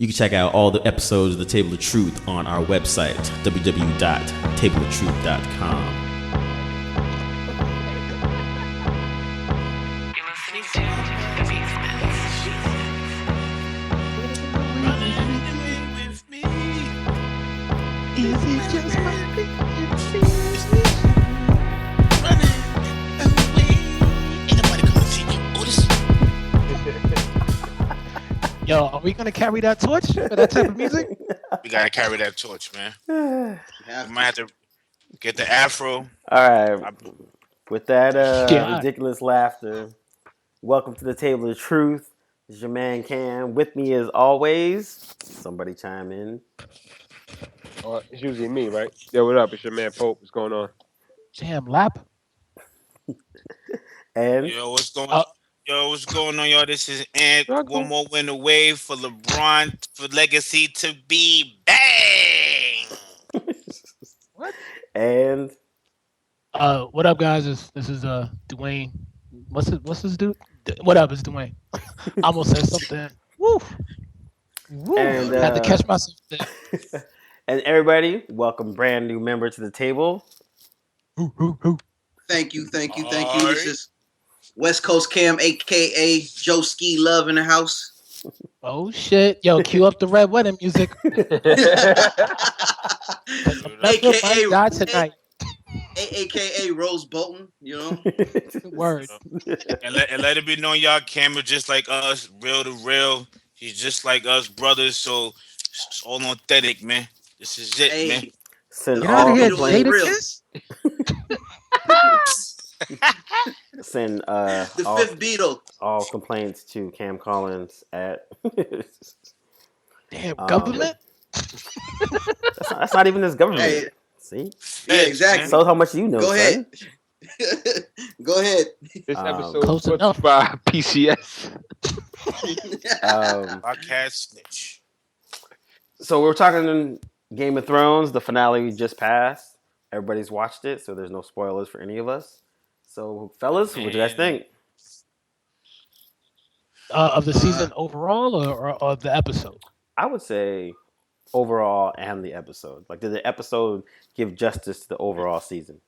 You can check out all the episodes of The Table of Truth on our website, www.tableoftruth.com. Yo, are we gonna carry that torch for that type of music? We gotta carry that torch, man. We might have to get the afro. All right. With that ridiculous laughter, welcome to the Table of Truth. It's your man Cam. With me as always, somebody chime in. It's usually me, right? Yo, what up? It's your man Pope. What's going on? Damn, lap. And Yo, what's going on? Yo, what's going on, y'all? This is Ant. One more win away for LeBron for legacy to be bang. What? And what up, guys? This is Dwayne. What's his dude? What up? It's Dwayne. I almost said something. Woo. And, had to catch myself there. And everybody, welcome brand new member to the table. Thank you. This is West Coast Cam, aka Joe Ski Love in the house. Oh shit. Yo, cue up the Red Wedding music. AKA tonight. AKA Rose Bolton, you know. Word. And let it be known, y'all, Cam is just like us, real to real. He's just like us, brothers. So it's all authentic, man. This is it, man. Send Get all out of here, complaints. Send the fifth Beatle. All complaints to Cam Collins at Damn government. That's not even his government. Hey. See? Yeah, exactly. So how much you know? Go ahead. Go ahead. This episode close was enough. by PCS. Podcast snitch. So we're talking Game of Thrones. The finale just passed. Everybody's watched it, so there's no spoilers for any of us. So, fellas, what do you guys think? Of the season overall or of the episode? I would say overall and the episode. Like, did the episode give justice to the overall season?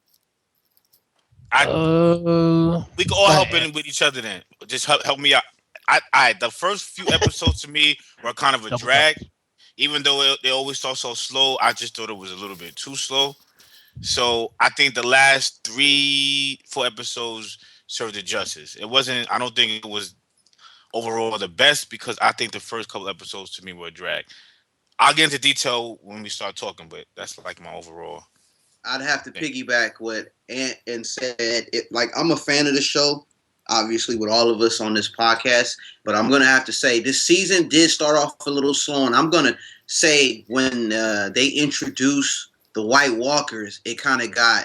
We can all help in with each other then. Just help me out. The first few episodes to me were kind of a drag. Even though they always start so slow, I just thought it was a little bit too slow. So I think the last 3-4 episodes served it justice. I don't think it was overall the best because I think the first couple episodes to me were a drag. I'll get into detail when we start talking, but that's like my overall. I'd have to piggyback what Ant and said. I'm a fan of the show, obviously, with all of us on this podcast. But I'm gonna have to say this season did start off a little slow, and I'm gonna say when they introduced the White Walkers, it kind of got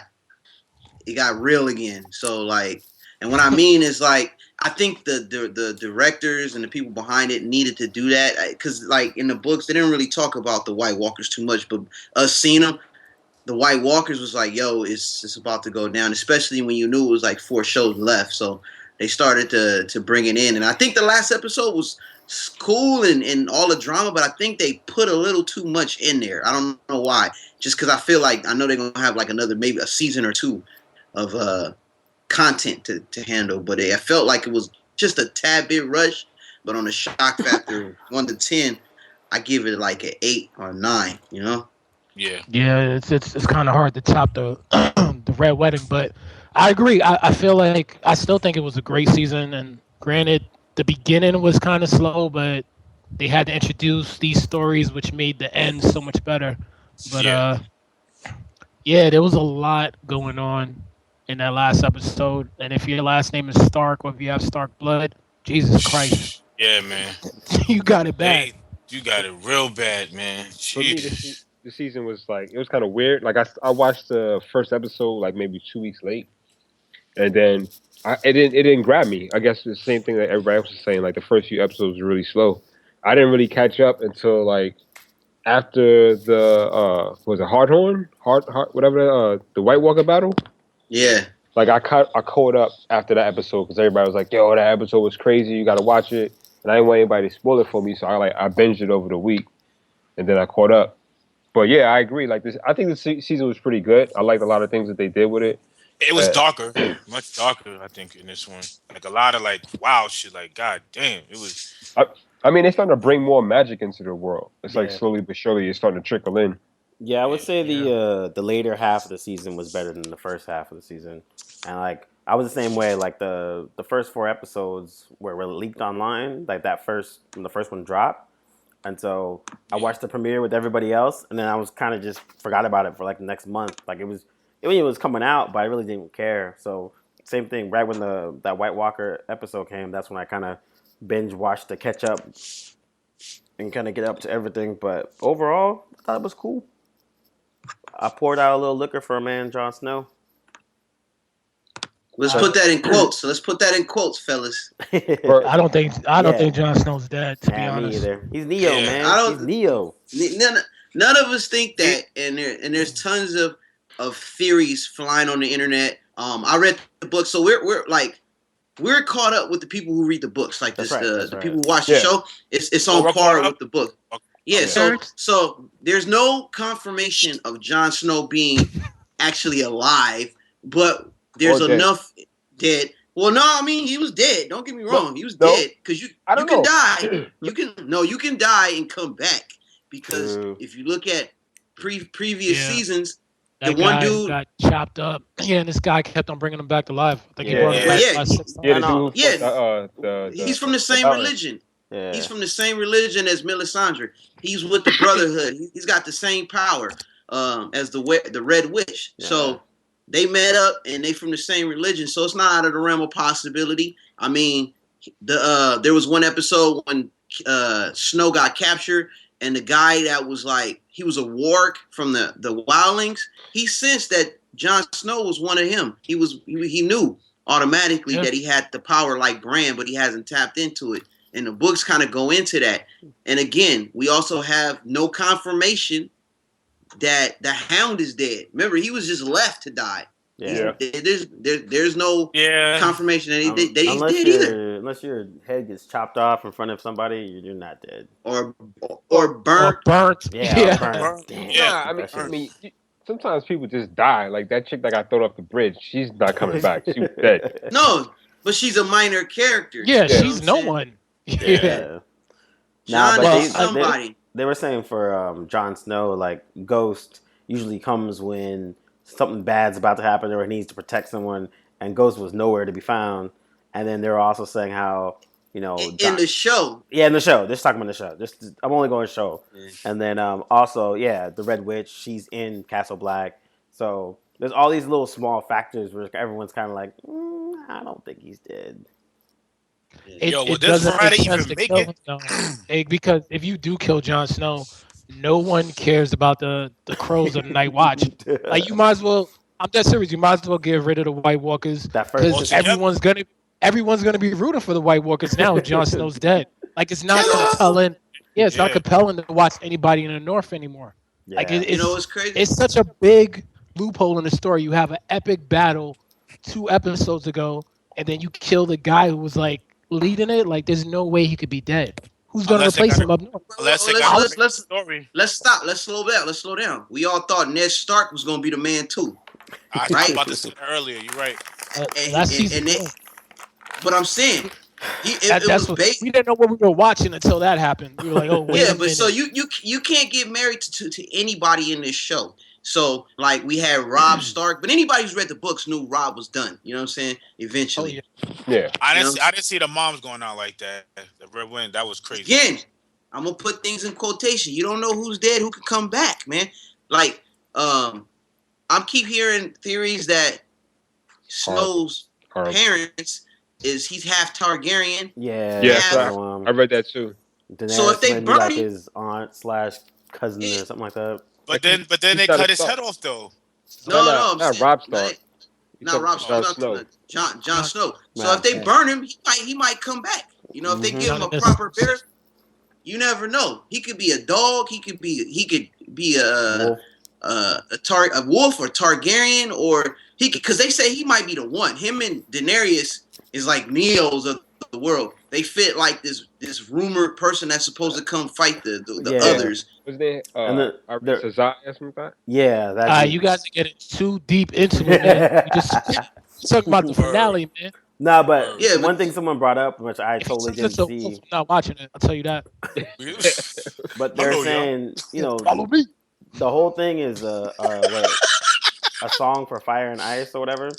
real again. So and what I mean is I think the directors and the people behind it needed to do that because in the books they didn't really talk about the White Walkers too much, but us seeing them, the White Walkers was like, yo, it's about to go down, especially when you knew it was 4 shows left. So they started to bring it in, and I think the last episode was cool and all the drama, but I think they put a little too much in there. I don't know why. Just because I feel I know they're gonna have another maybe a season or 2 of content to handle, but I felt like it was just a tad bit rushed. But on a shock factor of 1 to 10, I give it an 8 or 9. You know? Yeah. Yeah, it's kind of hard to top the the Red Wedding, but I agree. I feel like I still think it was a great season, and granted, the beginning was kind of slow, but they had to introduce these stories, which made the end so much better. But yeah, there was a lot going on in that last episode, and if your last name is Stark or if you have Stark blood, Jesus Christ. Yeah, man. You got it bad. You got it real bad, man. For me, the season was it was kind of weird. I watched the first episode maybe 2 weeks late, and then it didn't grab me. I guess the same thing that everybody else was saying. The first few episodes were really slow. I didn't really catch up until after the was it Hardhorn, whatever the White Walker battle. Yeah. I caught up after that episode because everybody was like, "Yo, that episode was crazy. You got to watch it." and I didn't want anybody to spoil it for me, so I binged it over the week, and then I caught up. But yeah, I agree. Like this, I think the season was pretty good. I liked a lot of things that they did with it. It was darker, much darker, I think, in this one. Like a lot of like wow shit. Like god damn, it was. I mean, they're starting to bring more magic into the world. It's like slowly but surely it's starting to trickle in. Yeah, I would say the later half of the season was better than the first half of the season, and like I was the same way. Like the first 4 episodes were leaked online, like when the first one dropped, and so I watched the premiere with everybody else, and then I was kind of just forgot about it for like the next month. Like it was coming out, but I really didn't care. So same thing, right when that White Walker episode came, that's when I kind of binge watched to catch up and kind of get up to everything. But overall, I thought it was cool. I poured out a little liquor for a man, Jon Snow. Let's put that in quotes. Let's put that in quotes, fellas. I don't think Jon Snow's dead. To be honest, me either. He's Neo, man. He's Neo. None of us think that, and there's tons of theories flying on the internet. I read the book, so we're caught up with the people who read the books. Like this, the people who watch the show. It's on par with the book. Yeah, so there's no confirmation of Jon Snow being actually alive, but there's enough dead. Well, no, I mean he was dead. Don't get me wrong, he was dead because you can die. You can die and come back because if you look at previous seasons, the one dude got chopped up. Yeah, and this guy kept on bringing him back to life. I think he brought him back about 6 times. He's from the same religion. Yeah. He's from the same religion as Melisandre. He's with the Brotherhood. He's got the same power as the Red Witch. Yeah. So they met up and they from the same religion. So it's not out of the realm of possibility. I mean, there was one episode when Snow got captured and the guy that was like he was a warg from the Wildlings. He sensed that Jon Snow was one of him. He knew automatically that he had the power like Bran, but he hasn't tapped into it. And the books kind of go into that. And again, we also have no confirmation that the Hound is dead. Remember, he was just left to die. Yeah. There's no confirmation that he's dead either. Unless your head gets chopped off in front of somebody, you're not dead. Or burnt. Or burnt. Burnt. Yeah, I mean, sometimes people just die. Like that chick that got thrown off the bridge, she's not coming back. She was dead. No, but she's a minor character. Yeah, she's no one. Yeah. Somebody. They were saying for Jon Snow, like Ghost usually comes when something bad's about to happen or he needs to protect someone, and Ghost was nowhere to be found. And then they were also saying how in the show. Yeah, in the show. Just talking about the show. I'm only going show. And then also, the Red Witch, she's in Castle Black. So there's all these little small factors where everyone's kind of like, I don't think he's dead. It doesn't make sense to kill him, though. Because if you do kill Jon Snow, no one cares about the crows of the Night Watch. Like you might as well. I'm dead serious. You might as well get rid of the White Walkers because everyone's gonna be rooting for the White Walkers now. Jon Snow's dead. Like it's not compelling. Yeah, it's not compelling to watch anybody in the North anymore. Yeah. Like it's crazy. It's such a big loophole in the story. You have an epic battle 2 episodes ago, and then you kill the guy who was like leading it. Like there's no way he could be dead. Who's gonna replace him up north? Let's stop. Let's slow down. Let's slow down. We all thought Ned Stark was gonna be the man too. I was about to say earlier. You're right. But I'm saying, it was based. We didn't know what we were watching until that happened. We were like, oh, wait a minute. So you can't get married to anybody in this show. So like we had Robb Stark, but anybody who's read the books knew Robb was done. You know what I'm saying? Eventually. Yeah. I didn't see the moms going out like that. The Red Wind, that was crazy. Again, I'm gonna put things in quotation. You don't know who's dead, who could come back, man. Like, I keep hearing theories that Snow's parents he's half Targaryen. Yeah. I read that too. So if they burn his aunt / cousin or something like that. But then they cut his head off though. No, not Robb Stark. Not Robb Stark. Jon Snow. So if they burn him, he might come back. You know, if they give him a proper burial, you never know. He could be a dog. He could be a wolf or Targaryen, or because they say he might be the one. Him and Daenerys is like Neos of the world. they fit like this rumored person that's supposed to come fight the Yeah. others. Was there And Sazai or something like that? Yeah, that's You guys are getting too deep into it, man. We just talking about the finale, man. Nah, but Yeah, one thing someone brought up, which I If he totally turns didn't into a wolf, see, I'm not watching it. I'll tell you that. but they're Hello, saying, Follow me. the whole thing is a song for Fire and Ice or whatever,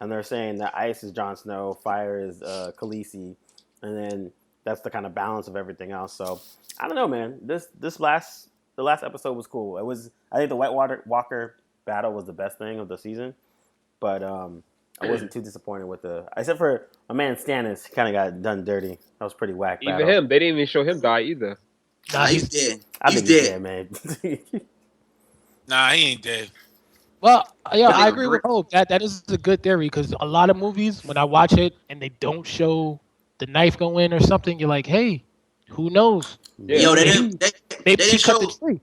and they're saying that Ice is Jon Snow, Fire is Khaleesi, and then that's the kind of balance of everything else. So I don't know, man. The last episode was cool. I think the White Walker battle was the best thing of the season, but I wasn't too disappointed with except for my man Stannis. He kind of got done dirty. That was pretty whack. Even battle. him, they didn't even show him die either. Nah, he's dead. I He's think he's dead. dead, man. Nah, he ain't dead. Well, yeah, That I nigga agree brick. with Hope. That is a good theory because a lot of movies, when I watch it and they don't show the knife go in or something, you're like, hey, who knows? Yeah. Yo, Maybe they she didn't cut show the tree.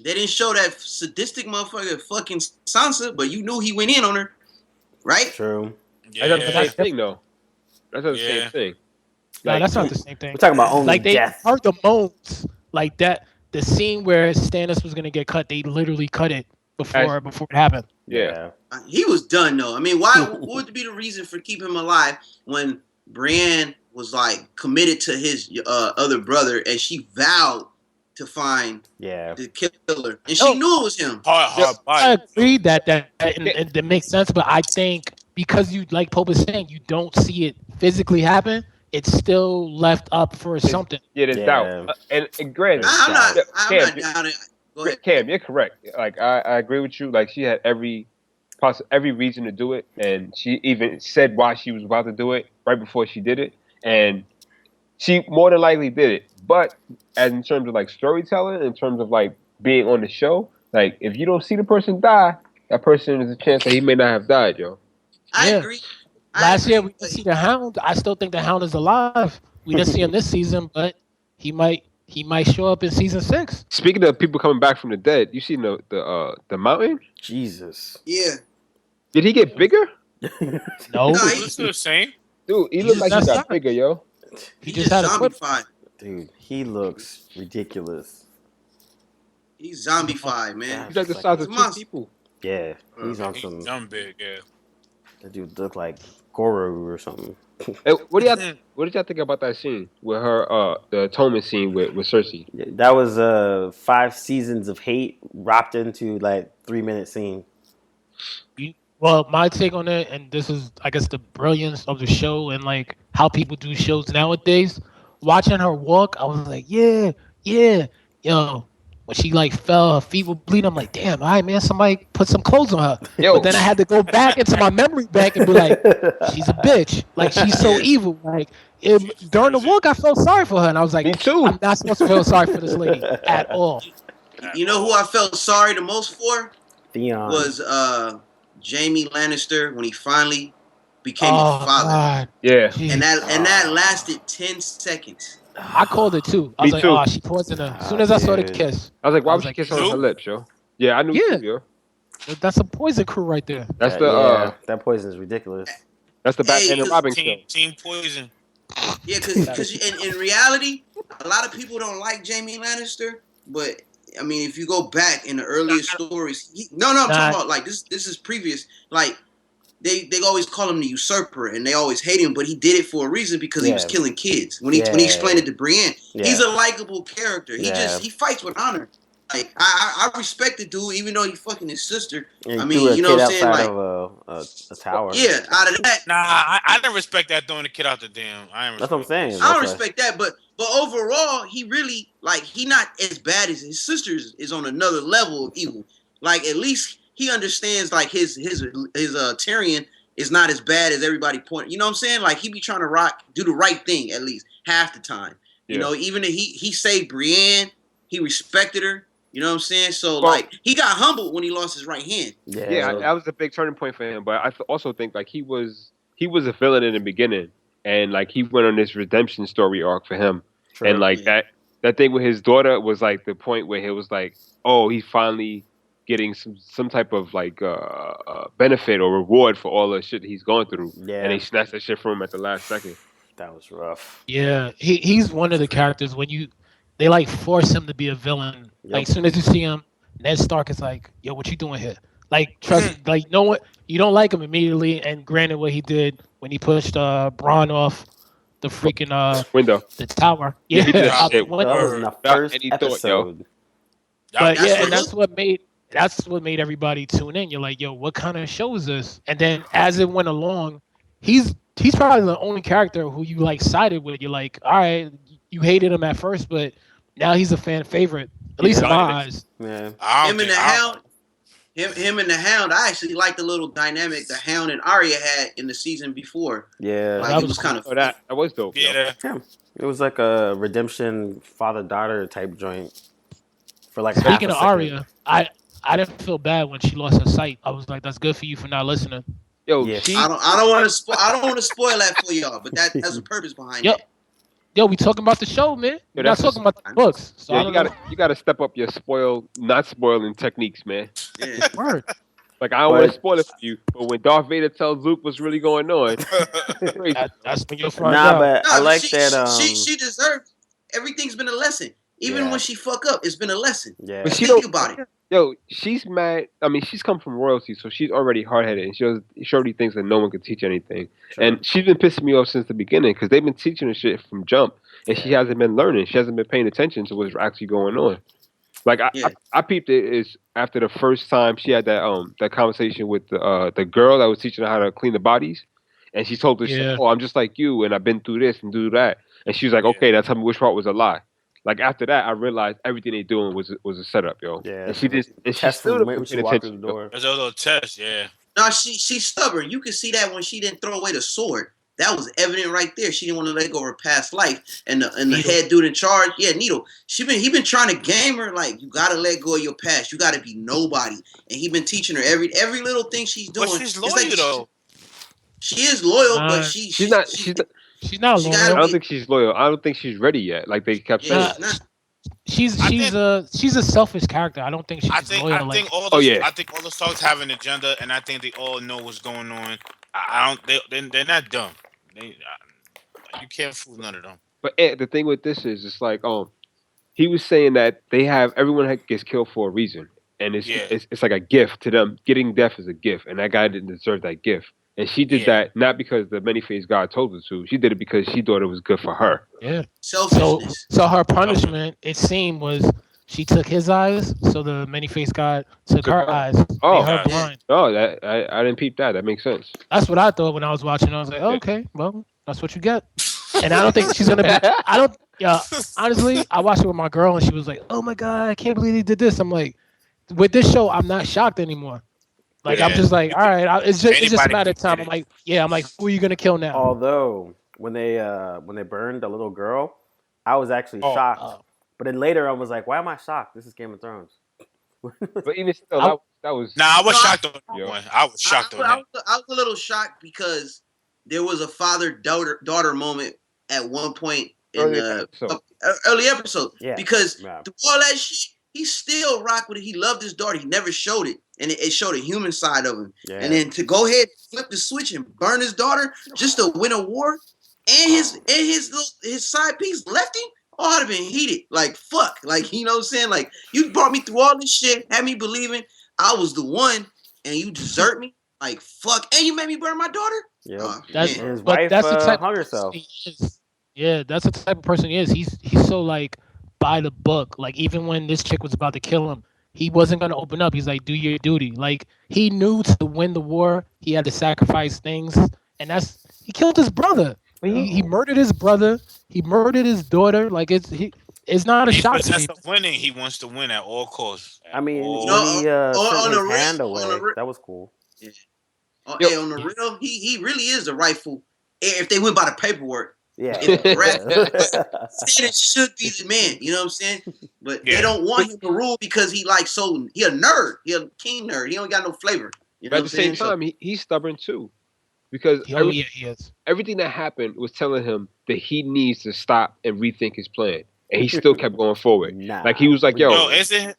they didn't show that sadistic motherfucker fucking Sansa, but you knew he went in on her, right? True. Yeah, That's not the same thing, though. That's not the Yeah. same thing. No, Like, that's not the same thing. We're talking about only Like they death. heard the moans, like that. The scene where Stannis was gonna get cut, they literally cut it before it happened. Yeah. He was done though. I mean, what would be the reason for keeping him alive when Brienne was like committed to his other brother and she vowed to find Yeah. the killer and she knew it was him. Hard I body. agree that and that makes sense, but I think because you, like Pope is saying, you don't see it physically happen, it's still left up for something. Yeah, there's Yeah. doubt. And granted, I'm not Cam, down it. Go ahead. Cam, you're correct. Like I agree with you. Like she had every reason to do it, and she even said why she was about to do it right before she did it, and she more than likely did it. But as in terms of like storytelling, in terms of like being on the show, like if you don't see the person die, that person is a chance that he may not have died, yo. I Yeah. agree. Last year we didn't see the Hound. I still think the Hound is alive. We didn't see him this season, but he might show up in season 6. Speaking of people coming back from the dead, you seen the mountain? Jesus. Yeah. Did he get bigger? No, No, It's the same. Dude, he looked like he That's got not- bigger, yo. he just had a clip. zombified. Dude, he looks ridiculous. He's zombified, man. He's like the Like, size of he's two monster. people. Yeah, he's on He's some. dumb big, yeah. That dude look like Goro or something. Hey, what did y'all think about that scene with her, the atonement scene with Cersei? Yeah, that was 5 seasons of hate wrapped into like 3-minute scene. Well, my take on it, and this is, I guess, the brilliance of the show and like how people do shows nowadays. Watching her walk, I was like, yeah, yo. When she like fell, her feet were bleeding. I'm like, damn, all right, man, somebody put some clothes on her. Yo. But then I had to go back into my memory bank and be like, she's a bitch. Like she's so evil. Like during the walk, I felt sorry for her, and I was like, Me too. I'm not supposed to feel sorry for this lady at all. You know who I felt sorry the most for Theon was Jamie Lannister when he finally became a Oh father. God, Yeah. Jeez. And that lasted 10 seconds. I called it too. I was Me like, too. oh, she poisoned her. As soon as I saw the dude. kiss, I was like, why I would was she like, kiss on her who? lips, yo? Yeah, I knew Yeah. too, yo. that's a poison crew right there. That's that poison is ridiculous. that's the Batman Hey, and Robin show. Team Poison. Yeah, because in reality, a lot of people don't like Jamie Lannister, but I mean, if you go back in the earlier stories, I'm talking about like this is previous. Like they always call him the usurper, and they always hate him, but he did it for a reason because he was killing kids. When he explained it to Brienne, he's a likable character. He fights with honor. Like I respect the dude, even though he fucking his sister. And I he mean, threw a you know kid what I'm saying? outside Like, of a tower. yeah, out of that, Nah, I didn't respect that throwing the kid out the damn. That's what I'm saying. I don't That's respect that, but overall, he really he not as bad as his sisters is on another level of evil. Like at least he understands like his Tyrion is not as bad as everybody point. You know what I'm saying? Like he be trying to do the right thing at least half the time. You know, even if he saved Brienne, he respected her. You know what I'm saying? So like he got humbled when he lost his right hand. Yeah, that was a big turning point for him. But I also think like he was a villain in the beginning, and like he went on this redemption story arc for him. True. And like that thing with his daughter was like the point where he was like, oh, he's finally getting some type of like benefit or reward for all the shit he's going through. Yeah. And they snatched that shit from him at the last second. That was rough. Yeah, he's one of the characters when they like force him to be a villain. Yep. Like as soon as you see him, Ned Stark is like, "Yo, what you doing here?" Like trust, like no one, you don't like him immediately. And granted, what he did when he pushed Braun off the freaking window, the tower, Yeah, he did that out the shit. That window. was in the Without first any thought, episode. But That's yeah, what and that's what made everybody tune in. You're like, yo, what kind of show is this? And then as it went along, he's probably the only character who you like sided with. You're like, all right, you hated him at first, but now he's a fan favorite, at least in my eyes. Yeah. Him and the Hound. Him and the Hound. I actually like the little dynamic the Hound and Arya had in the season before. Yeah. Like that it was cool. kind of that was dope. Yeah. It was like a redemption father-daughter type joint for like Speaking half of a second. Arya, I didn't feel bad when she lost her sight. I was like, that's good for you for not listening. Yo, Yeah. I don't want to spoil that for y'all, but that's a purpose behind Yo, it. yo, we talking about the show, man. We're not that's talking about the books. So I you don't you gotta step up your not spoiling techniques, man. Yeah. know. Word. Like I don't want to spoil it for you, but when Darth Vader tells Luke what's really going on, crazy. That's when you'll find Nah, out. but I like that. She deserved. Everything's been a lesson. Even when she fuck up, it's been a lesson. Yeah. But she Think don't- about it. Yo, she's mad. I mean, she's come from royalty, so she's already hard-headed, and she already thinks that no one can teach anything. Sure. And she's been pissing me off since the beginning because they've been teaching her shit from jump, and she hasn't been learning. She hasn't been paying attention to what's actually going on. Like I peeped it is after the first time she had that conversation with the girl that was teaching her how to clean the bodies, and she told her, she said, "Oh, I'm just like you, and I've been through this and do that," and she was like, "Okay, now tell me which part was a lie." Like after that, I realized everything they doing was a setup, yo. Yeah. And she did, and she Test still them didn't when pay she walked through attention. the door. There's a little test, yeah. No, she's stubborn. You can see that when she didn't throw away the sword. That was evident right there. She didn't want to let go of her past life. And the head dude in charge, Needle. He been trying to game her like you gotta let go of your past. You gotta be nobody. And he been teaching her every little thing she's doing. But she's loyal like though. She is loyal, but she's not. She's not She loyal. I gotta don't think she's loyal. I don't think she's ready yet. Like they kept saying. she's not. She's a selfish character. I don't think she's loyal. I think all the stars have an agenda, and I think they all know what's going on. I don't. They're not dumb. You can't fool none of them. But the thing with this is, it's like, he was saying that everyone gets killed for a reason, and it's like a gift to them. Getting death is a gift, and that guy didn't deserve that gift. And she did that not because the many-faced God told her to. She did it because she thought it was good for her. Yeah. Selfishness. So her punishment, it seemed, was she took his eyes, so the many-faced God took her eyes, made her blind. Oh, I didn't peep that. That makes sense. That's what I thought when I was watching. I was like, okay, well, that's what you get. And I don't think she's gonna be. Honestly, I watched it with my girl, and she was like, "Oh my god, I can't believe he did this." I'm like, with this show, I'm not shocked anymore. Like I'm just like, all right, it's just a matter of time. I'm like, who are you gonna kill now? Although when they burned the little girl, I was actually shocked. But then later I was like, why am I shocked? This is Game of Thrones. But even still, that was. Nah, I was shocked on that one. I was shocked on that. I was a little shocked because there was a father-daughter moment at one point in the early episode. Yeah. Because through all that shit, he still rocked with it. He loved his daughter. He never showed it. And it showed a human side of him. Yeah. And then to go ahead, flip the switch and burn his daughter just to win a war, and his side piece left him, I'd have been heated. Like, fuck. Like, you know what I'm saying? Like, you brought me through all this shit, had me believing I was the one, and you desert me? Like, fuck. And you made me burn my daughter? Yeah. His wife hung herself. Yeah, that's the type of person he is. He's so, like, by the book. Like, even when this chick was about to kill him, he wasn't going to open up. He's like, do your duty. Like, he knew to win the war, he had to sacrifice things. And he killed his brother. He murdered his brother. He murdered his daughter. Like, it's not a shock to me. Winning, he wants to win at all costs. I mean, when he took his hand away, that was cool. Yeah. On the real, he really is the rightful. If they went by the paperwork, it should be the man. You know what I'm saying? But they don't want him to rule because he a nerd. He a king nerd. He don't got no flavor. You know but at the same time, he's stubborn too, because he is. Everything that happened was telling him that he needs to stop and rethink his plan, and he still kept going forward. Like he was like, "Yo," is it?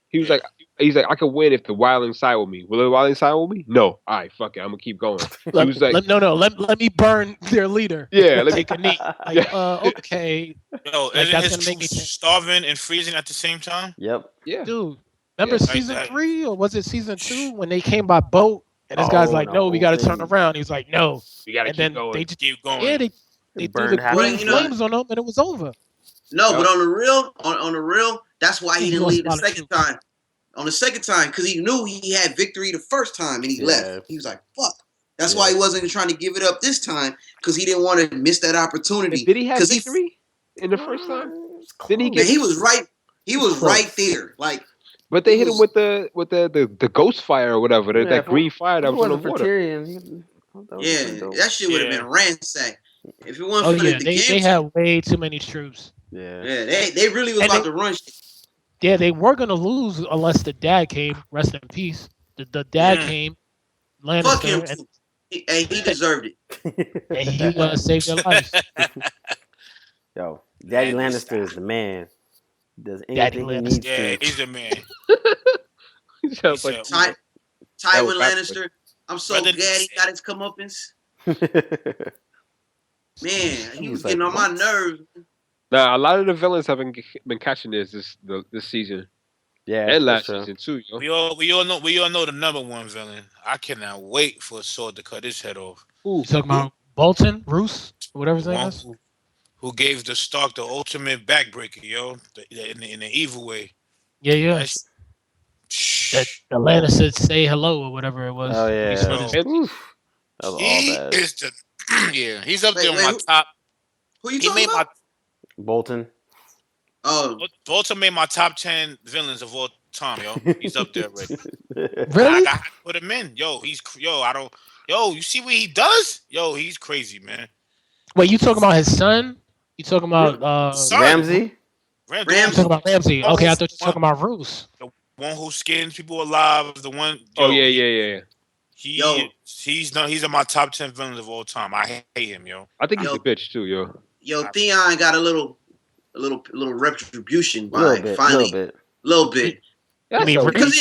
He was like, he's like, I could win if the wildling side with me. Will the wildling side with me? No. All right, fuck it. I'm gonna keep going. He was like, let me burn their leader. yeah, let me Take a knee. Like, okay. Yo, Like, isn't that's his gonna make me troops think. starving and freezing at the same time? Yep. yeah. Dude, remember Yeah. season Like that. 3 or was it season 2 when they came by boat and this guy's Oh, like, no, no, we got to turn thing. around. He's like, no. You gotta And keep then going. they just, Keep going. yeah, they threw burned the half green the flag. flames on them and it was over. No, Yep. but on the real, that's why he He didn't lost leave a the lot of second troops. time. On the second time, because he knew he had victory the first time and he Yeah. left. He was like, fuck. That's Yeah. why he wasn't trying to give it up this time, because he didn't want to miss that opportunity. Did he have 'Cause victory in the first time? It's Didn't he close. get? Man, he was right. He was Close. right there. Like, But they he hit him was- with the ghost fire or whatever. Yeah, That if green fire that If it was on the wasn't for water. Tyrion, that was yeah, pretty dope. that shit would have Yeah. been ransacked. If it wasn't Oh, for yeah. the They game, had way too many troops. Yeah. yeah, they really was And about they- to run shit. Yeah, they were going to lose unless the dad came. Rest in peace. The dad Mm. came, Fuck him. Lannister, He deserved it. and he saved their lives. Yo, Daddy Man, Lannister is the man. He does Daddy anything he Lannister. needs Yeah, to. he's a man. He sounds like said, Tywin was backwards. Lannister. I'm so Brother glad he said- got his comeuppance. Man, he He was was like, getting on my "What?" nerves. Nah, a lot of the villains have been catching this season Yeah, and last that's season too. Yo. we all know the number one villain. I cannot wait for a sword to cut his head off. You talking about Bolton, Roose, whatever his The name one is? who gave the Stark the ultimate backbreaker, yo, in the evil way. Yeah. That's- That the Lannister say hello or whatever it was. Oh when he yeah. split his- Oof. That was all He bad. is the yeah. He's up there Wait, on my who- top. Who you He talking made my about? Bolton. Oh, Bolton made my top 10 villains of all time, yo. He's up there already. Really? I got to put him in. Yo, you see what he does? Yo, he's crazy, man. Wait, you talking about his son? You talking about Son. Ramsey. you talking about Ramsey? Okay, I thought you were talking about Roose. One who skins people alive. The one. Oh yeah. He's in my top 10 villains of all time. I hate him, yo. I think he's Yo. a bitch too, yo. yo, Theon got a little retribution by Little bit. finally, little bit. I mean, That's Rick- Because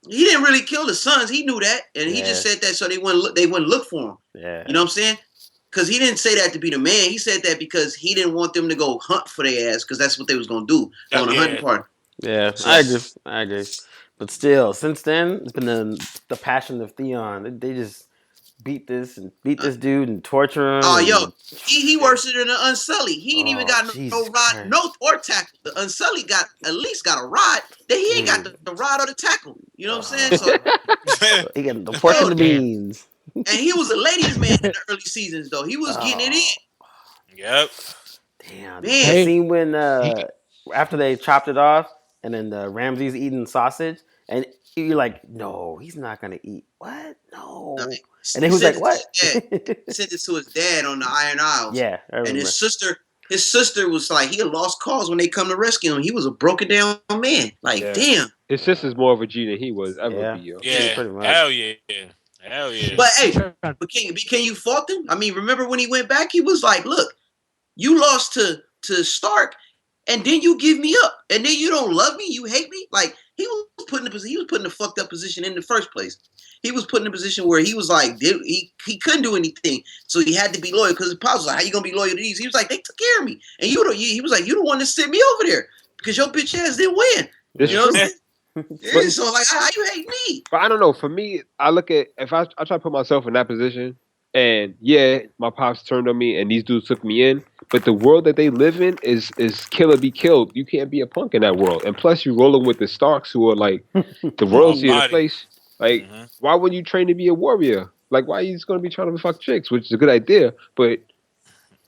he didn't really kill the sons. He knew that, and he just Yeah. said that so they wouldn't look for him. Yeah. You know what I'm saying? Because he didn't say that to be the man. He said that because he didn't want them to go hunt for their ass, because that's what they was gonna do on the hunting party. Yeah, I agree. But still, since then, it's been the passion of Theon. They just beat this dude and torture him. Oh, and- yo, he worse than the Unsullied. He ain't even got no Jesus rod, Christ. no or tackle. The Unsullied got at least got a rod. Then he ain't got the rod or the tackle. You know what I'm saying? So, He got the pork and the beans. and he was a ladies' man in the early seasons, though. He was getting it in. Yep. Damn. Man. The scene when after they chopped it off and then Ramsey's eating sausage and you're like, no, he's not gonna eat. What? No. No, And then he was like, what? He sent it to his dad on the Iron Isles. Yeah, I remember. And his sister was like, he had lost cause when they come to rescue him. He was a broken down man. Like, Yeah. damn. His sister's more of a G than he was ever Yeah. be, yo. Yeah. pretty much. Hell yeah. Hell yeah. But hey, but can you fault him? I mean, remember when he went back, he was like, look, you lost to Stark, and then you give me up, and then you don't love me, you hate me. Like he was put in a fucked up position in the first place. He was put in a position where he was like, he couldn't do anything, so he had to be loyal. Because his pops was like, how you gonna be loyal to these? He was like, they took care of me, and he was like, you the one that sent me over there because your bitch ass didn't win. It's You know what true. I'm saying? Yeah, so like, how you hate me? But I don't know. For me, I look at if I try to put myself in that position, and yeah, my pops turned on me, and these dudes took me in. But the world that they live in is kill or be killed. You can't be a punk in that world. And plus, you're rolling with the Starks, who are like the royalty of the Almighty. place. Like, Mhm. why wouldn't you train to be a warrior? Like, why are you just gonna be trying to fuck chicks? Which is a good idea, but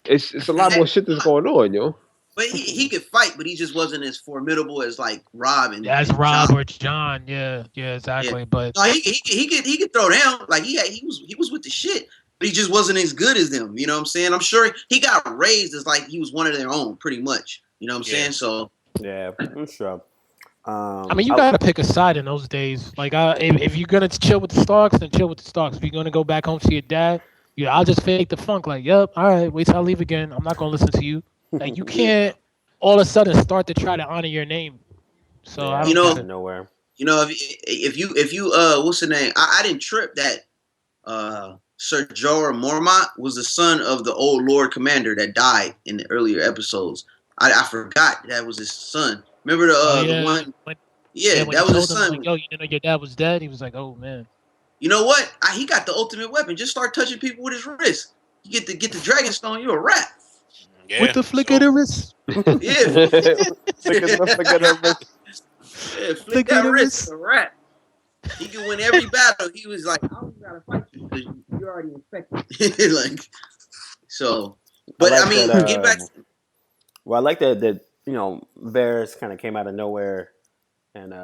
it's a lot more shit that's going on, yo. But he could fight, but he just wasn't as formidable as like Rob and As and Rob John. or John, yeah, exactly. But No, he could throw down. Like he was with the shit, but he just wasn't as good as them. You know what I'm saying? I'm sure he got raised as like he was one of their own, pretty much. You know what I'm saying? So Yeah, I'm sure. I mean, you gotta pick a side in those days. Like, if you're gonna chill with the Starks, then chill with the Starks. If you're gonna go back home to your dad, I'll just fake the funk. Like, yep, all right, wait till I leave again. I'm not gonna listen to you. Like, you can't all of a sudden start to try to honor your name. So Yeah, I You don't know- get it. nowhere. You know, if you what's the name? I didn't trip that Sir Jorah Mormont was the son of the old Lord Commander that died in the earlier episodes. I forgot that was his son. Remember the one? When That he was his told him son. like, "Yo, you didn't know your dad was dead," he was like, "Oh man." You know what? He got the ultimate weapon. Just start touching people with his wrist. You get the dragon stone. You're a rat. Yeah. With the flick of the wrist. Yeah, Flick of the wrist. yeah, flick that wrist. A rat. He can win every battle. He was like, I don't gotta fight you because you're already infected. Like, so. But I mean, get back. Well, I like that Varys kind of came out of nowhere and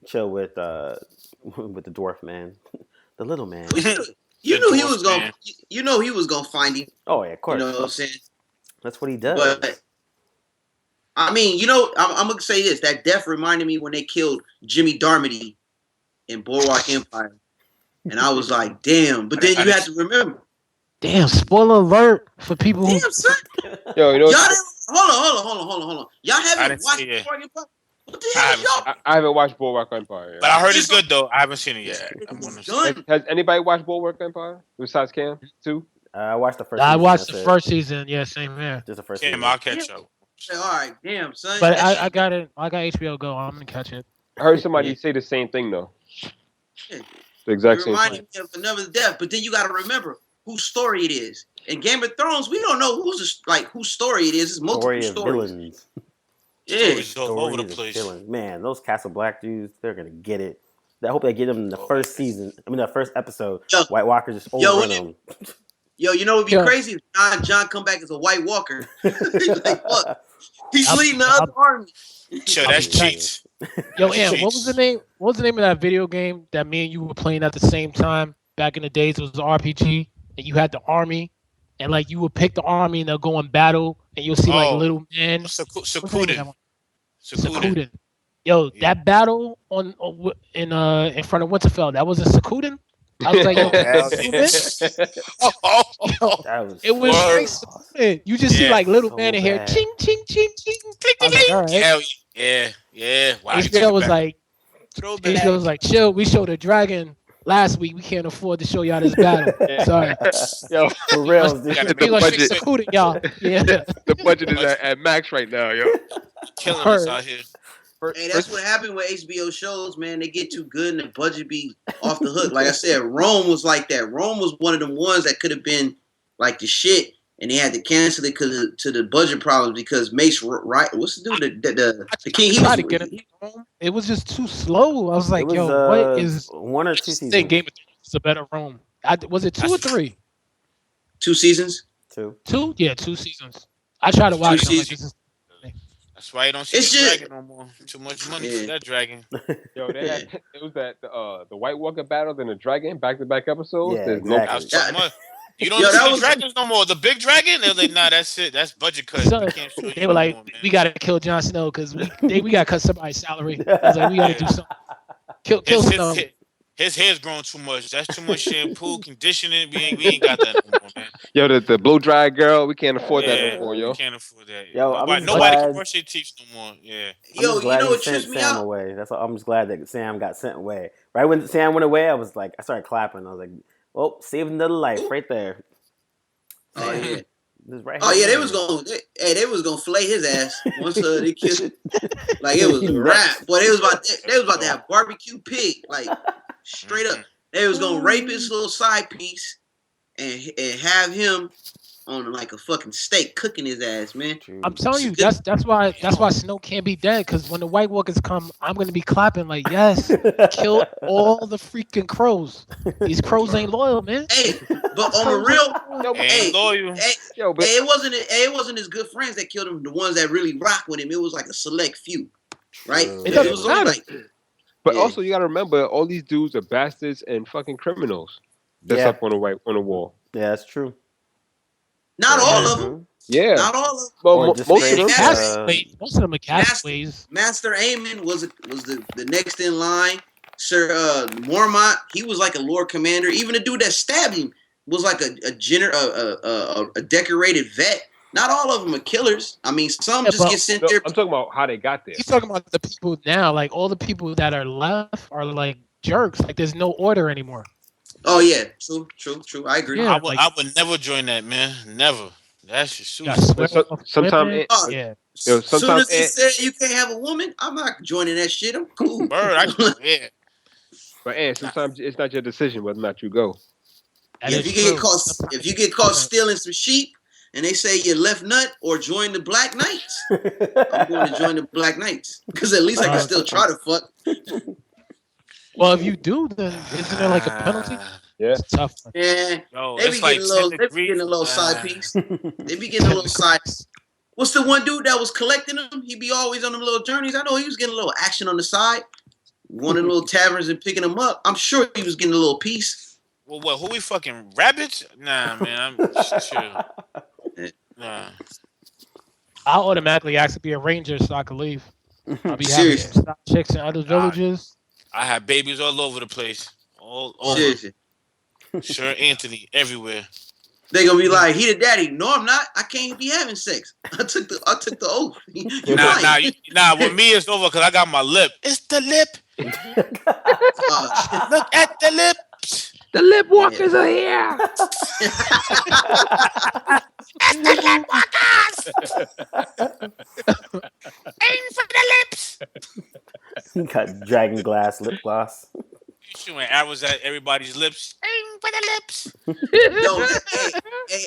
chill with the dwarf man, the little man. You knew he was gonna. You know he was gonna find him. Oh yeah, of course. You know what I'm saying? That's what he does. But I mean, I'm gonna say this. That death reminded me when they killed Jimmy Darmody in Boardwalk Empire, and I was like, damn. But then you have to remember. Damn, spoiler alert for people who. Damn, son. Yo, Y'all hold on. Y'all haven't watched Boardwalk Empire? What the hell is y'all? I haven't watched Boardwalk Empire yet. But I heard it's good though. I haven't seen it yet. Has anybody watched Boardwalk Empire besides Cam too? I watched the first. I watched the first season. Yeah, same here. Just the first. Cam, I'll catch up. All right, damn, son. But I got it. I got HBO Go. I'm gonna catch it. I heard somebody say the same thing though. The exact same thing. Reminding me of another death, but then you got to remember whose story it is. In Game of Thrones, we don't know whose story it is. It's multiple stories. Villains. Yeah, all over the place. Villains. Man, those Castle Black dudes, they're gonna get it. I hope they get them in the first season. I mean, the first episode. White Walker just overrun them. Yo, you know what'd be crazy if John come back as a White Walker. He's like, fuck. He's leading the other army. Sure, that's cheats. Yo, Am, what was the name? What was the name of that video game that me and you were playing at the same time back in the days? It was an RPG, and you had the army, and like you would pick the army and they'll go in battle, and you'll see like little men. Secluded. Yo, that battle in front of Winterfell, that wasn't Secluded. I was like, yo, it was straight. You just see like little man in here, ching, ching, ching, ching. I was like, all right. Yeah. Wow, HBO was like, chill. We showed a dragon last week. We can't afford to show y'all this battle. Sorry. Yo, for real. The budget, y'all. Yeah. The budget is at max right now, yo. Killing us out here. Hey, that's what happened with HBO shows, man. They get too good and the budget be off the hook. Like I said, Rome was like that. Rome was one of them ones that could have been like the shit, and they had to cancel it because to the budget problems because Mace, right? What's the dude? The king. He tried to get it. It was just too slow. I was like, what is 1 or 2 seasons? Game of Thrones is a better Rome. Was it 2 or 3? 2 seasons. 2. 2? Yeah, 2 seasons. I try to watch it. That's why you don't see the dragon no more. Too much money for that dragon. Yo, it was that the White Walker battle and the dragon back-to-back episodes. Yeah, exactly. You don't see the dragons no more. The big dragon, they're like, nah, that's it. That's budget cut. So, they were like, we got to kill Jon Snow because we got to cut somebody's salary. I was like, we got to do something. Kill Snow. His hair's growing too much. That's too much shampoo, conditioning. We ain't got that no more, man. Yo, the blow dry girl, we can't afford that no more, yo. We can't afford that. Yo, nobody can brush their teeth no more. Yeah. Yo, you know what trips me Sam out? away. That's all, I'm just glad that Sam got sent away. Right when Sam went away, I started clapping. I was like, well, saving another life right there. Oh yeah. Right they was gonna flay his ass once they killed him. Like it was a wrap. Boy, they was about to have barbecue pig, like straight up. They was gonna rape his little side piece and have him on like a fucking steak cooking his ass, man. I'm telling you, that's why Snow can't be dead, because when the White Walkers come, I'm gonna be clapping like, yes, kill all the freaking crows. These crows ain't loyal, man. Hey, but on the real, loyal. It wasn't his good friends that killed him. The ones that really rock with him, it was like a select few, right? It doesn't matter. But also, you gotta remember, all these dudes are bastards and fucking criminals. That's up on the wall. Yeah, that's true. Not all of them. Yeah. Not all of them. Well, most of them. Most of them are castaways. Master Aemon was the next in line. Sir Mormont, he was like a Lord Commander. Even the dude that stabbed him was like a decorated vet. Not all of them are killers. I mean, some just get sent there. I'm talking about how they got there. He's talking about the people now. Like all the people that are left are like jerks. Like there's no order anymore. Oh yeah, true. I agree. Yeah, I would never join that, man. Never. That's just sometimes yeah. As soon as they said you can't have a woman, I'm not joining that shit. I'm cool. Bird, yeah. But sometimes it's not your decision whether or not you go. Yeah, if you get caught stealing some sheep and they say you left nut or join the Black Knights, I'm going to join the Black Knights because at least I can still try to fuck. Well, if you do, then isn't there like a penalty? Yeah, it's tough. Yeah, no, they be getting a little side piece. They be getting a little side. What's the one dude that was collecting them? He be always on them little journeys. I know he was getting a little action on the side, one of the little taverns and picking them up. I'm sure he was getting a little piece. Well, what? Who we fucking rabbits? Nah, man, I'm chill. Nah. I'll automatically ask to be a ranger so I can leave. I'll be happy to stop chicks in other villages. I have babies all over the place. All over. Seriously. Sure, Anthony, everywhere. They gonna be like, he the daddy. No, I'm not. I can't be having sex. I took the oath. Nah. With me, it's over because I got my lip. It's the lip. Look at the lips. The lip walkers are here. It's the lip walkers. Aim for the lips. He got dragon glass lip gloss. You shooting arrows at everybody's lips. Aim for the lips. Yo, hey,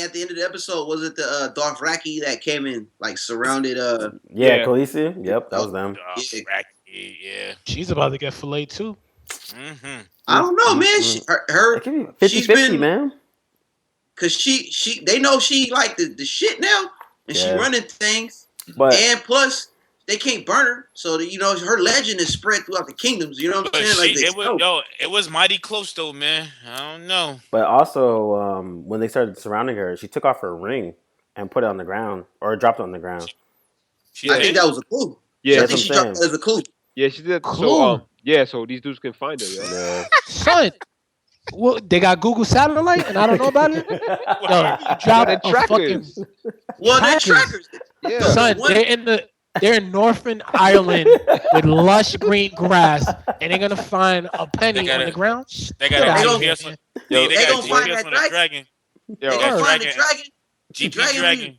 at the end of the episode, was it the Dothraki that came in, like, surrounded? Khaleesi? Yep, that was them. Dothraki, yeah. She's about to get filleted, too. Mm-hmm. I don't know, man. She's 50-50, man. Because they know she, like, the shit now, and she running things. And plus, they can't burn her, so that, her legend is spread throughout the kingdoms. You know what I'm saying? It was mighty close though, man. I don't know. But also, when they started surrounding her, she took off her ring and put it on the ground, or dropped it on the ground. I think that was a clue. Yeah, I think she dropped it as a clue. Yeah, she did. Clue. So these dudes can find her. Yeah. Son, well, they got Google Satellite, and I don't know about it. Yo, drop a fucking. Well, they're trackers. Yeah. Son, they're in Northern Ireland with lush green grass, and they're gonna find a penny on the ground. They got GPS on the dragon. They gonna find the dragon. GP dragon.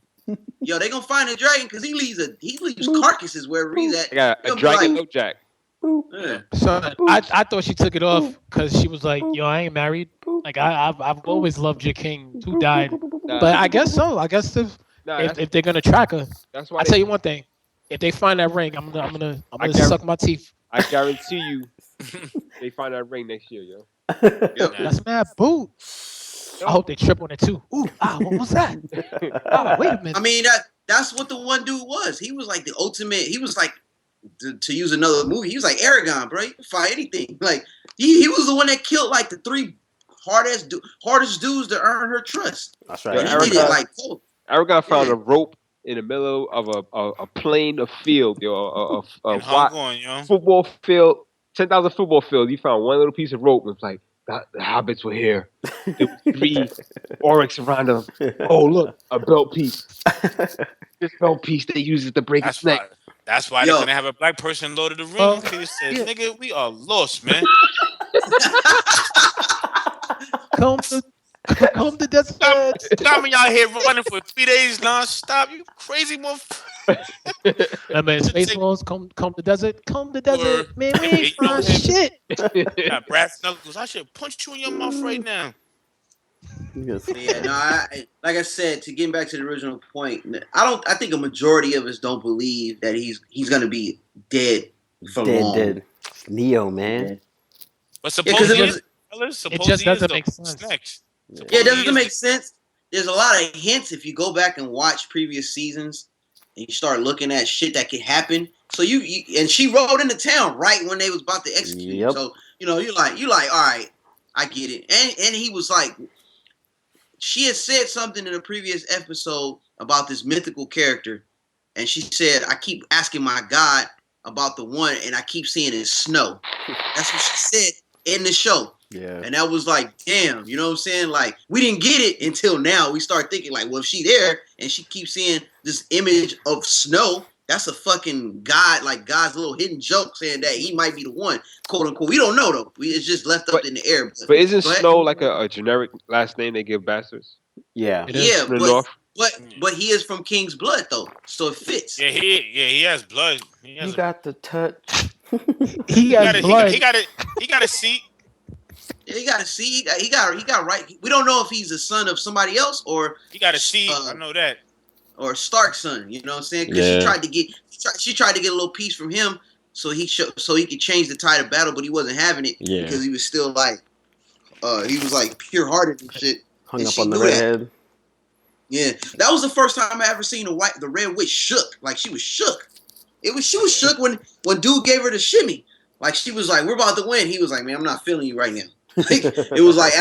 Yo, they gonna find the dragon because he leaves carcasses wherever he's at. They got a dragon no jack. Yeah. Son, I thought she took it off because she was like, "Yo, I ain't married. Like I've always loved your king who died." But I guess so. I guess if they're gonna track her, that's why. I tell you one thing. If they find that ring, I'm gonna suck my teeth. I guarantee you, they find that ring next year, yo. That's mad boot. I hope they trip on it too. Ooh, what was that? Wait a minute. I mean, that's what the one dude was. He was like the ultimate. He was like, to use another movie, he was like Aragon, bro. He could fight anything. Like he was the one that killed like the 3 hardest dudes to earn her trust. That's right. He did it like Aragon found a rope in the middle of a plain of field, yo, a football field, 10,000 football field. You found one little piece of rope, and it's like the hobbits were here. There were 3 oryx around them. Oh, look, a belt piece. This belt piece they use it to break its neck. That's why they're gonna have a black person load of the ring. He said, "Nigga, we are lost, man." Come to desert. Stop me out here running for 3 days non-stop. You crazy motherfucker. I mean, Spaceballs, come to desert. Come to desert. Man, we ain't find shit. Got brass knuckles. I should punch you in your mouth right now. Yeah, no, like I said, to get back to the original point, I think a majority of us don't believe that he's gonna be dead for long. Dead. Neo, man. But supposedly, it just doesn't make sense. Yeah, it doesn't make sense. There's a lot of hints if you go back and watch previous seasons and you start looking at shit that could happen. So and she rode into town right when they was about to execute. Yep. So you're like, all right, I get it. And he was like, she had said something in a previous episode about this mythical character, and she said, I keep asking my God about the one, and I keep seeing it snow. That's what she said in the show. Yeah. And that was like, damn, you know what I'm saying? Like, we didn't get it until now. We start thinking, like, well, if she there and she keeps seeing this image of Snow, that's a fucking God, like God's little hidden joke saying that he might be the one, quote unquote. We don't know, though. It's just left up in the air. But isn't Snow like a generic last name they give bastards? Yeah. Yeah, From the north? but he is from King's blood, though, so it fits. Yeah, he has blood. You got the touch. He has blood. He got a seat. Yeah, he got to see. He got right. We don't know if he's the son of somebody else or He got a seat. I know that. Or Stark's son. You know what I'm saying? Because she tried to get a little piece from him so he could change the tide of battle, but he wasn't having it because he was still like he was like pure hearted and shit. Hung and up on the redhead. Yeah, that was the first time I ever seen the Red Witch shook. Like she was shook. She was shook when dude gave her the shimmy. Like she was like, "We're about to win." He was like, "Man, I'm not feeling you right now." Like, it was like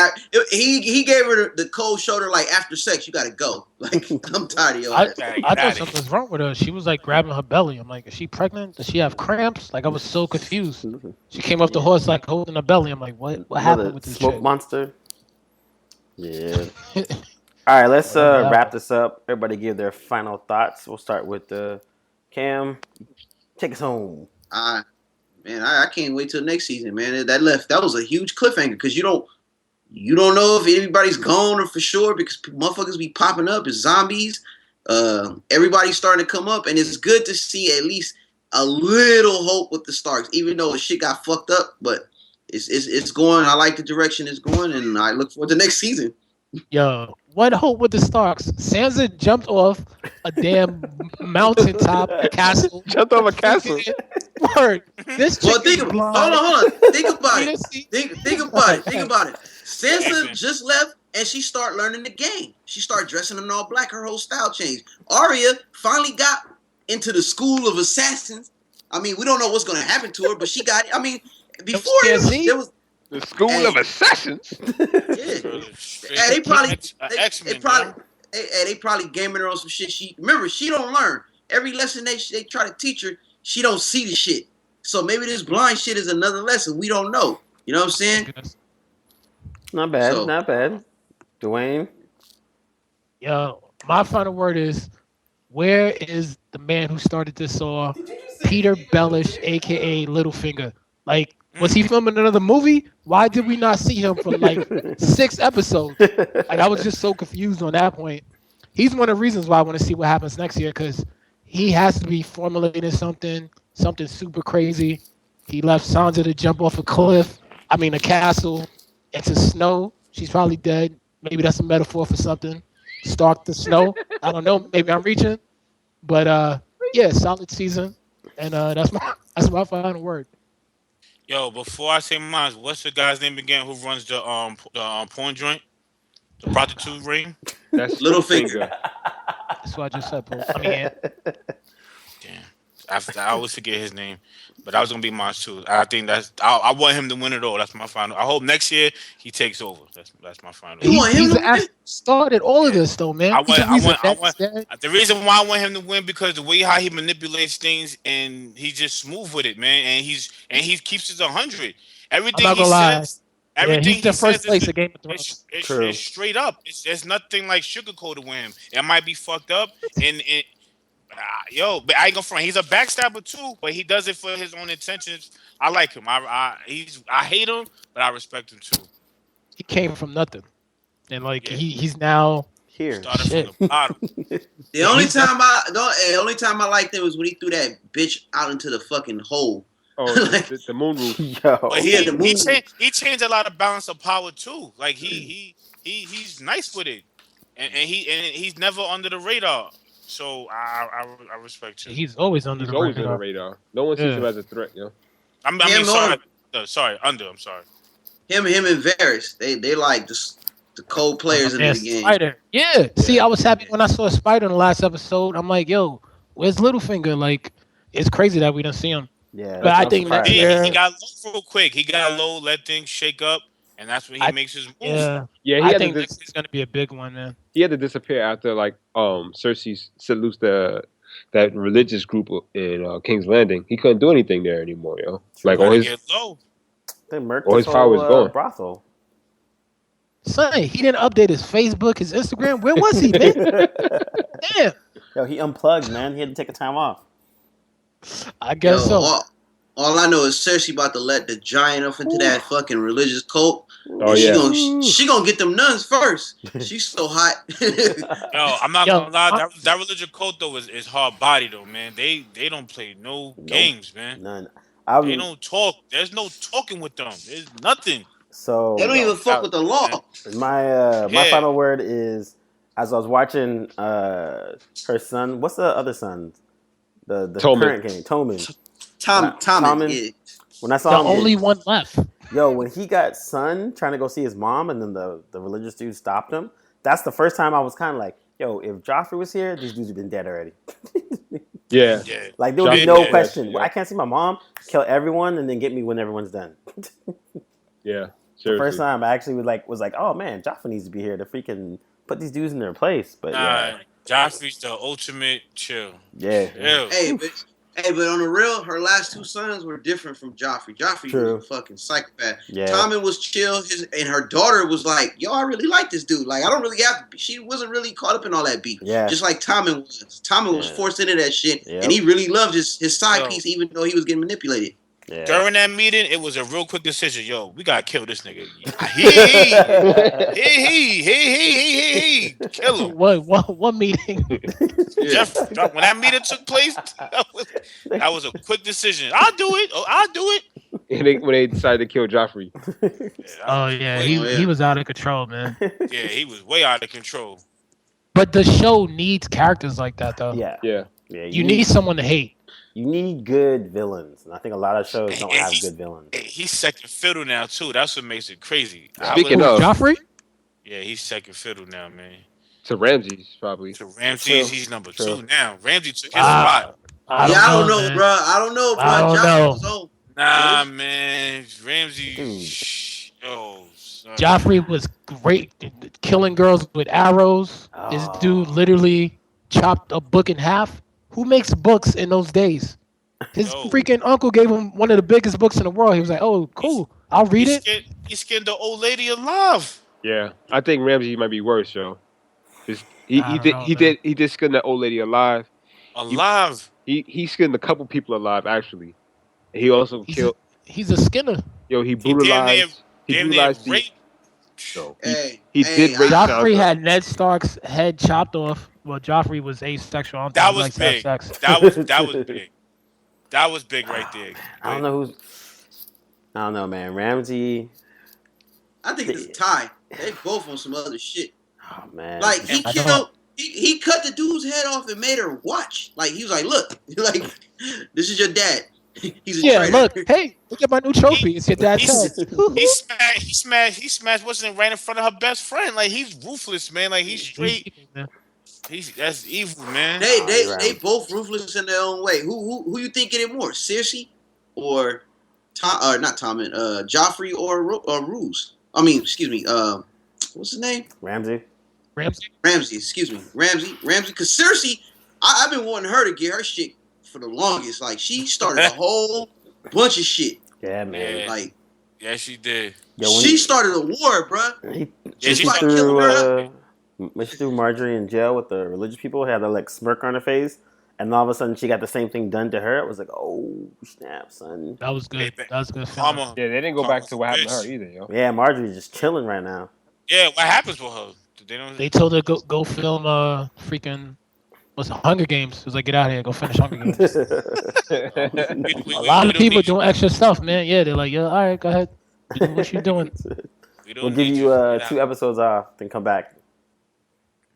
he gave her the cold shoulder. Like after sex, you got to go. Like I'm tired of you. I thought something was wrong with her. She was like grabbing her belly. I'm like, is she pregnant? Does she have cramps? Like I was so confused. She came off the horse like holding her belly. I'm like, what happened with this smoke chick? monster? Yeah. All right, let's wrap this up. Everybody give their final thoughts. We'll start with Cam. Take us home. Man, I can't wait till next season, man. That was a huge cliffhanger because you don't know if anybody's gone or for sure because motherfuckers be popping up as zombies. Everybody's starting to come up, and it's good to see at least a little hope with the Starks, even though shit got fucked up. But it's going. I like the direction it's going, and I look forward to next season. Yo, what hope with the Starks? Sansa jumped off a damn mountaintop castle. Jumped off a castle. Word. This chick hold on. Think about it. Think about it. Sansa just left and she started learning the game. She started dressing in all black. Her whole style changed. Arya finally got into the school of assassins. I mean, we don't know what's going to happen to her, but she got. I mean, before there was. The school of assassins. Yeah. They probably gaming her on some shit. She don't learn. Every lesson they try to teach her, she don't see the shit. So maybe this blind shit is another lesson. We don't know. You know what I'm saying? Not bad. Dwayne? Yo, my final word is, where is the man who started this off? Peter Bellish, a.k.a. Littlefinger. Like, was he filming another movie? Why did we not see him for like 6 episodes? Like, I was just so confused on that point. He's one of the reasons why I want to see what happens next year because he has to be formulating something super crazy. He left Sansa to jump off a castle, into snow. She's probably dead. Maybe that's a metaphor for something. Stark the snow. I don't know. Maybe I'm reaching. But yeah, solid season. And that's my final word. Yo, before I say mine, what's the guy's name again who runs the porn joint? The prostitute ring? That's Littlefinger. That's what I just said, bro. I mean, yeah. Damn. I always forget his name. But that was gonna be mine too. I think I want him to win it all. That's my final. I hope next year he takes over. That's my final. He's started all of this though, man. I want the reason why I want him to win because the way how he manipulates things and he's just smooth with it, man. And he keeps it 100. Everything he says. Everything he's the first place of Game of Thrones. It's straight up. There's nothing like sugarcoated with him. It might be fucked up and but I ain't gonna front. He's a backstabber too, but he does it for his own intentions. I like him. I hate him, but I respect him too. He came from nothing, and he's now here. Started from the bottom. The only time I liked him was when he threw that bitch out into the fucking hole. Oh, the moon roof. But he changed a lot of balance of power too. Like he's nice with it, and he's never under the radar. So I respect you. He's always under the radar. No one sees him as a threat, yo. I'm sorry. I'm sorry. Him and Varys, they like just the cold players in the game. Spider. Yeah. See, I was happy when I saw Spider in the last episode. I'm like, yo, where's Littlefinger? Like, it's crazy that we didn't see him. Yeah. But I think next year he got low real quick. He got low, let things shake up. And that's when he makes his move. Yeah. I think this is gonna be a big one, man. He had to disappear after Cersei salutes that religious group in King's Landing. He couldn't do anything there anymore, yo. Like on his get low. They murked Or his his power was whole gone. brothel. Son, he didn't update his Facebook, his Instagram. Where was he, man? Damn. Yo, he unplugged, man. He had to take a time off. I guess so. All I know is Cersei about to let the giant up into that fucking religious cult. Oh yeah. She gonna get them nuns first. She's so hot. Yo, I'm not gonna lie. That religious cult though is hard body though, man. They don't play no games, man. None. They don't talk. There's no talking with them. There's nothing. So they don't even fuck with the law. My final word is, as I was watching her son. What's the other son? The current game, Tommen. Tommen. When I saw the him, only one left. Yo, when he got son trying to go see his mom, and then the religious dude stopped him. That's the first time I was kind of like, yo, if Joffrey was here, these dudes would have been dead already. Yeah. Like there would be no question. Well, I can't see my mom, kill everyone, and then get me when everyone's done. Yeah. Seriously. The first time I actually was like, oh man, Joffrey needs to be here to freaking put these dudes in their place. But Joffrey's the ultimate chill. Yeah. Hey, but on the real, her last two sons were different from Joffrey. Joffrey was a fucking psychopath. Yeah. Tommen was chill, and her daughter was like, yo, I really like this dude. Like, I don't really have to. She wasn't really caught up in all that beef. Yeah. Just like Tommen was. Tommen was forced into that shit, and he really loved his side piece, even though he was getting manipulated. Yeah. During that meeting, it was a real quick decision. Yo, we gotta kill this nigga. He, kill him. What meeting? Jeff, when that meeting took place, that was a quick decision. I'll do it. And when they decided to kill Joffrey. He was out of control, man. Yeah, he was way out of control. But the show needs characters like that, though. Yeah. You need someone to hate. You need good villains, and I think a lot of shows don't have good villains. He's second fiddle now too. That's what makes it crazy. Speaking of Joffrey, yeah, he's second fiddle now, man. To Ramsay's probably. To Ramsay's, he's number 2 now. Ramsay took his spot. I don't know, bro. I don't know, bro. Nah, man, Ramsay. Joffrey was great, killing girls with arrows. This dude literally chopped a book in half. Who makes books in those days? His freaking uncle gave him one of the biggest books in the world. He was like, "Oh, cool, I'll read it." He skinned the old lady alive. Yeah, I think Ramsay might be worse, yo. He did skin that old lady alive. He skinned a couple people alive actually. He also killed. He's a skinner. Yo, he brutalized. He did rape. Joffrey had Ned Stark's head chopped off. Well, Joffrey was asexual. That was big. That was big. That was big right there. I don't know, man. Ramsay. I think it's a tie. They both on some other shit. Oh man. Like he killed. He cut the dude's head off and made her watch. Like he was like, "Look, like this is your dad. He's a traitor. Look, hey, look at my new trophy. It's your dad's head." He smashed what's in right in front of her best friend. Like he's ruthless, man. Like he's straight. That's evil, man. They both ruthless in their own way. Who you think get it more, Cersei or not Tommen, Joffrey or Roose? I mean, excuse me. What's his name? Ramsay. Excuse me, Ramsay. Because Cersei, I've been wanting her to get her shit for the longest. Like she started a whole bunch of shit. Yeah, man. Yeah. Like, yeah, she did. She started a war, bro. When she threw Marjorie in jail with the religious people, had a like smirk on her face, and all of a sudden she got the same thing done to her. It was like, oh snap, son. That was good. That was good. Yeah, they didn't go back to what happened to her either, yo. Yeah, Marjorie's just chilling right now. Yeah, what happens with her? They told her go film freaking what's it, Hunger Games. It was like, get out of here, go finish Hunger Games. A lot of people doing extra stuff, man. Yeah, they're like, yeah, all right, go ahead. Do what you doing. We'll give you 2 episodes off, then come back.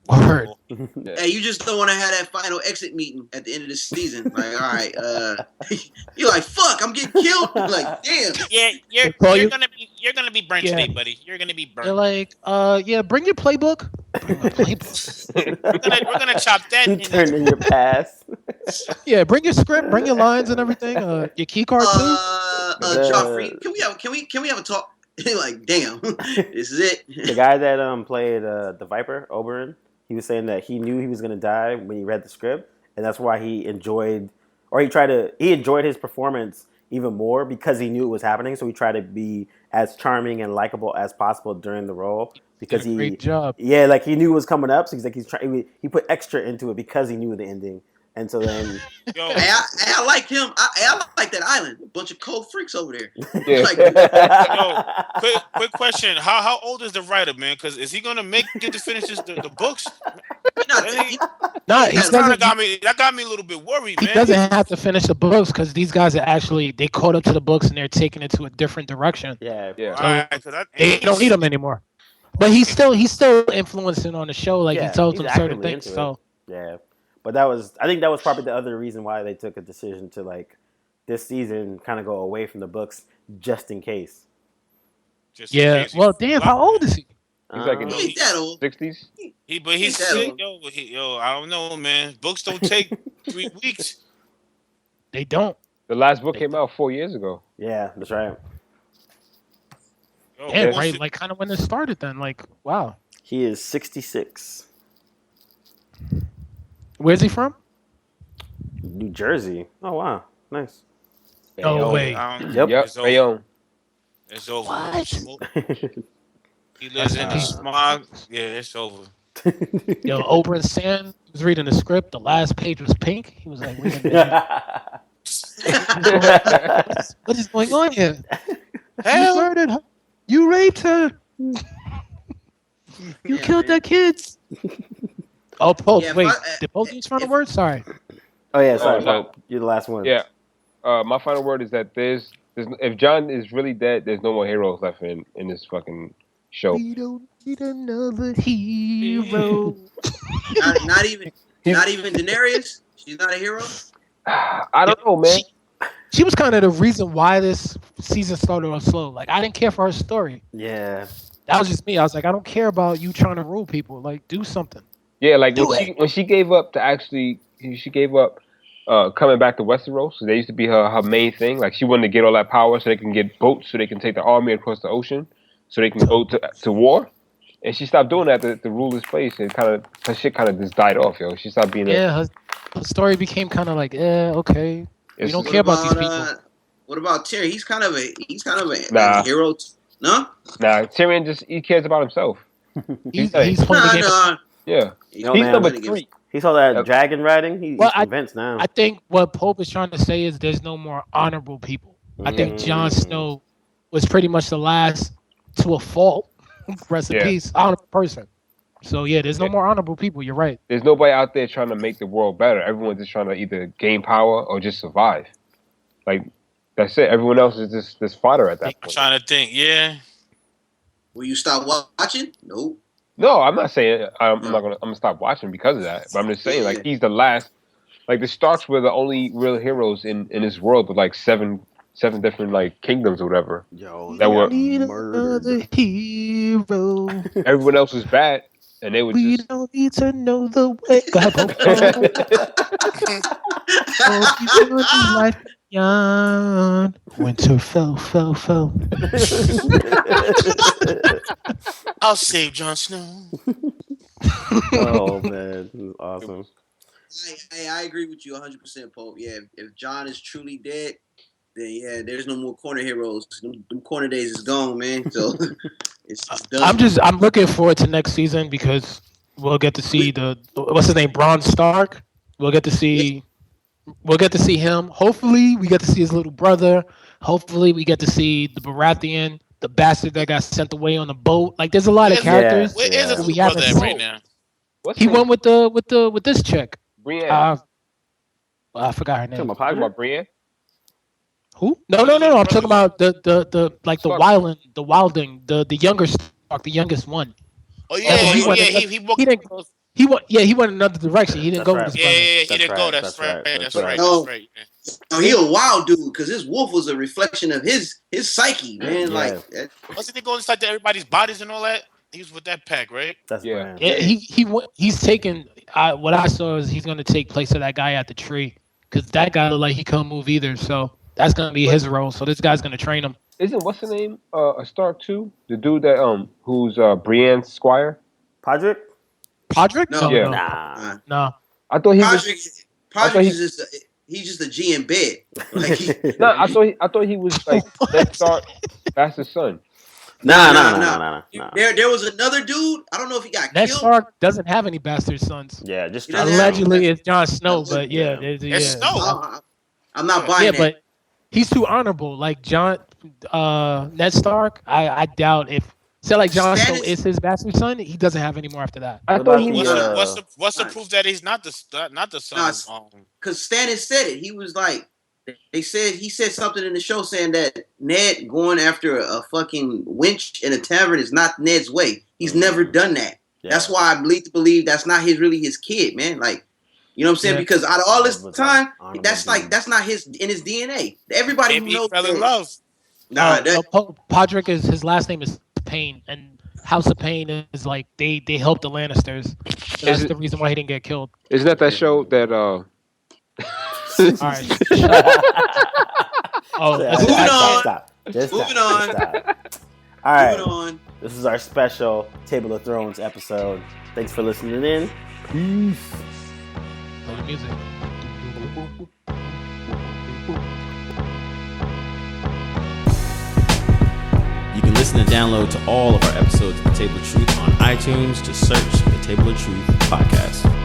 Word. Hey, you just don't want to have that final exit meeting at the end of the season. Like, all right, you're like, fuck, I'm getting killed. Like, damn. Yeah, you're gonna be burnt today, buddy. You're gonna be burnt. They're like, yeah, bring your playbook. Bring my playbook. we're gonna chop that. You turn in your pass. Yeah, bring your script, bring your lines and everything. Your key card too. Joffrey, can we have a talk? Like, damn, this is it. The guy that played the Viper, Oberyn, he was saying that he knew he was gonna die when he read the script, and that's why he enjoyed his performance, even more because he knew it was happening. So he tried to be as charming and likable as possible during the role because Did a great job. yeah, like he knew it was coming up. So he's like he put extra into it because he knew the ending, and so then. Yo, I like him. I like that island. A bunch of cold freaks over there. Yeah. Like, yo, quick question. How old is the writer, man? Because is he gonna make it to finish the books? That got me a little bit worried, he man. doesn't have to finish the books because these guys are actually they caught up to the books and they're taking it to a different direction. Yeah. They don't need him anymore. But he's still influencing on the show. Like he tells them certain things. So yeah. But I think that was probably the other reason why they took a decision to like this season kind of go away from the books just in case. Well, damn, how old is he? He's like in he that old. 60s. He's sick, yo. I don't know, man. Books don't take 3 weeks. They don't. The last book came out 4 years ago. Yeah, that's right. Yo, Yeah, right. Like kind of when it started. Then, like, wow. He is 66. Where's he from? New Jersey. Oh wow, nice. No way. Yep. It's over. Bayonne. It's over. What? He lives in the smog. Yeah, it's over. Yo, Oberyn Sand was reading the script. The last page was pink. He was like, "Wait a minute. What is going on here? You murdered her. You raped her. You killed their kids." Oh, Pope. Yeah, wait, did Pope use final word? Sorry. Oh yeah, sorry. no. You're the last one. Yeah. My final word is that there's if John is really dead, there's no more heroes left in this fucking show. We don't need another hero. not even Daenerys. She's not a hero. I don't know, man. She was kind of the reason why this season started off slow. Like I didn't care for her story. Yeah. That was just me. I was like, I don't care about you trying to rule people. Like, do something. Yeah, like when she gave up coming back to Westeros. So that used to be her main thing. Like she wanted to get all that power so they can get boats, so they can take the army across the ocean, so they can go to war. And she stopped doing that to rule this place, and her shit kind of just died off, yo. She stopped being. Her story became kind of like, okay, we don't care about these people. What about Tyrion? He's kind of a nah. hero. No. Nah, Tyrion he cares about himself. He's playing the game. Yeah, he's number 3. He saw that dragon riding. He's convinced now. I think what Pope is trying to say is there's no more honorable people. I think Jon Snow was pretty much the last to a fault. Rest in peace, honorable person. So yeah, there's no more honorable people. You're right. There's nobody out there trying to make the world better. Everyone's just trying to either gain power or just survive. Like that's it. Everyone else is just this fodder at that point. I'm trying to think. Yeah. Will you stop watching? Nope. No, I'm not saying I'm gonna stop watching because of that. But I'm just saying like he's the last. Like the Starks were the only real heroes in this world with like seven different like kingdoms or whatever. Yo, that were another hero. Everyone else was bad, and they would. We don't need to know the way. Go ahead, life beyond Winterfell. I'll save Jon Snow. Oh man, this is awesome. I agree with you 100%, Pope. Yeah, if Jon is truly dead, then there's no more corner heroes. Them corner days is gone, man. So it's done. I'm looking forward to next season because we'll get to see what's his name, Bronn Stark. We'll get to see him. Hopefully, we get to see his little brother. Hopefully, we get to see the Baratheon, the bastard that got sent away on the boat. Like, there's a lot of characters. Where is his little brother at right now? He went with this chick. Brienne. I forgot her name. Talking about Brienne? Who? No. I'm talking about the wilding, the younger Stark, the youngest one. Oh yeah, he went another direction. He didn't go with his brother. Yeah, he didn't go. That's right. No, he a wild dude because his wolf was a reflection of his psyche, man. Yeah. Like, wasn't he going inside everybody's bodies and all that? He was with that pack, right? That's Yeah, he's taking. What I saw is he's going to take place of that guy at the tree because that guy looked like he couldn't move either. So that's going to be his role. So this guy's going to train him. Isn't what's the name? A Stark too? The dude that who's Brienne's squire? Podrick? No. Yeah. No. I thought he Podrick is he's just a G in bed. Like, No, I thought he was like Ned Stark, bastard son. Nah. There was another dude. I don't know if he got Ned killed. Stark doesn't have any bastard sons. Yeah, just Allegedly, it's Jon Snow, but yeah, It's Snow. I'm not buying yeah, that. but he's too honorable. Like Ned Stark, I doubt if. Say like Jon Snow is his bastard son, he doesn't have any more after that. I thought he What's the proof that he's not the son? Because Stannis said it. He was like, he said something in the show saying that Ned going after a fucking wench in a tavern is not Ned's way. He's never done that. Yeah. That's why I believe that's not really his kid, man. Like, you know what I'm saying? Yeah. Because out of all this time, that's not in his DNA. Everybody who knows fell in love. Nah, Podrick his last name is Payne, and House of Payne is like they helped the Lannisters. So that's the reason why he didn't get killed. Isn't that show that all right. Stop. Moving on. All right. Moving on. This is our special Table of Thrones episode. Thanks for listening in. Peace. Play the music. You can listen and download to all of our episodes of The Table of Truth on iTunes. Just search The Table of Truth podcast.